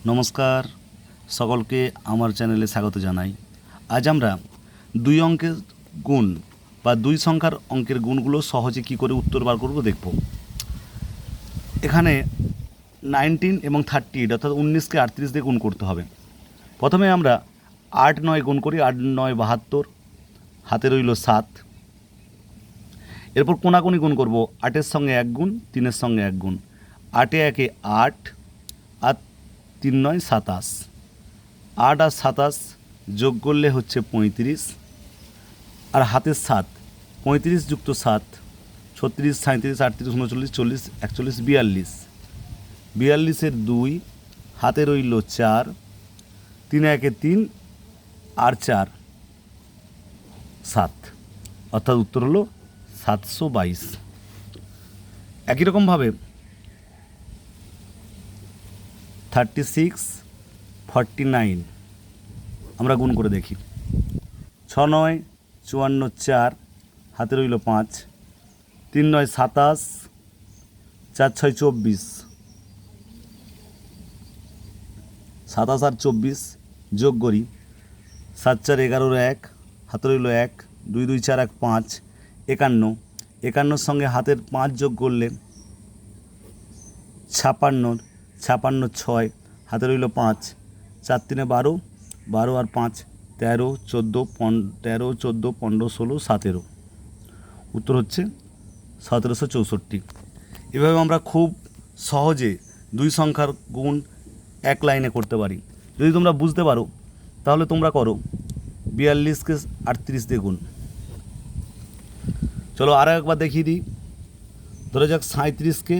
নমস্কার, সকলকে আমার চ্যানেলে স্বাগত জানাই। আজ আমরা দুই অঙ্কের গুণ বা দুই সংখ্যার অঙ্কের গুণগুলো সহজে কি করে উত্তর বার করব দেখব। এখানে 19 এবং 38 অর্থাৎ 19কে 38 দিয়ে গুণ করতে হবে। প্রথমে আমরা 8 9 গুণ করি, 8 9 72, হাতে রইল 7। এরপর কোনাকুনি গুণ করব, 8-এর সঙ্গে 1 গুণ, 3-এর সঙ্গে 1 গুণ, 8 1 8 আর 3 9 27, 8 আর 27 যোগ করলে হচ্ছে 35, আর হাতের 7, 35 যুক্ত 7 36 37 38 39 40 41 42, 42-এর 2, হাতে রইল 4, 3 1 3 আর 4 7, অর্থাৎ উত্তর হলো 722। একই রকমভাবে 36 49 আমরা গুণ করে দেখি। 6 9 54 4, হাতে রইল 5, 3 9 27, 4 6 24, 27 আর 24 যোগ করি, 7 4 11 1, হাতে রইল 1, 2 2 4 1 5, 51, 51-র সঙ্গে হাতের 5 যোগ করলে 56, 56 6, হাতে রইল 5, 4 3 12, 12 আর 5 13 14 13 14 15 16 17, উত্তর হচ্ছে 1764। এভাবে আমরা খুব সহজে দুই সংখ্যার গুণ এক লাইনে করতে পারি। যদি তোমরা বুঝতে পারো তাহলে তোমরা করো 42-কে 38 দিয়ে গুণ। চলো আরও একবার দেখিয়ে দিই। ধরে যাক 37-কে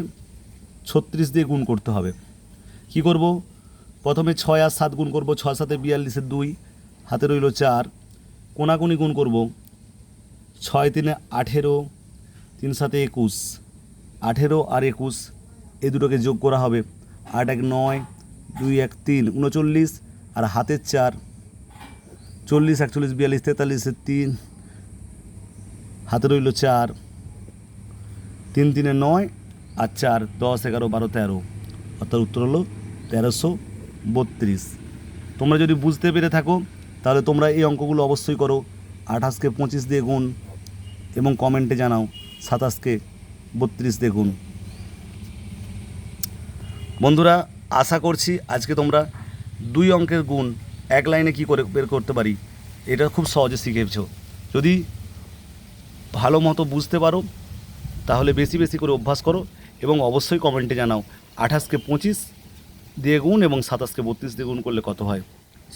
36 দিয়ে গুণ করতে হবে। কি করব? প্রথমে 6 আর 7 গুণ করব, 6 7 42-এর 2, হাতে রইল 4, কোনাকুনি গুণ করব, 6 3 18, 3 7 21, 18 আর 21 এই দুটোকে যোগ করা হবে, 8 1 9, 2 1 3 39, আর হাতের 4, 40 41 42 43-এর 3, হাতে রইল 4, 3 3 9 আর 4 10 11 12 13, অর্থাৎ উত্তর হলো 1332। তোমরা যদি বুঝতে পেরে থাকো তাহলে তোমরা এই অঙ্কগুলো অবশ্যই করো। 28-কে 25 দিয়ে গুণ এবং কমেন্টে জানাও 27-কে 32 দিয়ে গুণ। বন্ধুরা, আশা করছি আজকে তোমরা দুই অঙ্কের গুণ এক লাইনে কী করে বের করতে পারি এটা খুব সহজে শিখেছ। যদি ভালো মতো বুঝতে পারো তাহলে বেশি বেশি করে অভ্যাস করো এবং অবশ্যই কমেন্টে জানাও 28-কে 25 দিয়ে গুণ এবং 27-কে 32 দিয়ে গুণ করলে কত হয়।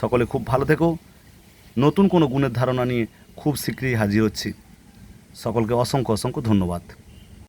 সকলে খুব ভালো থেকো। নতুন কোনো গুণের ধারণা নিয়ে খুব শীঘ্রই হাজির হচ্ছি। সকলকে অসংখ্য অসংখ্য ধন্যবাদ।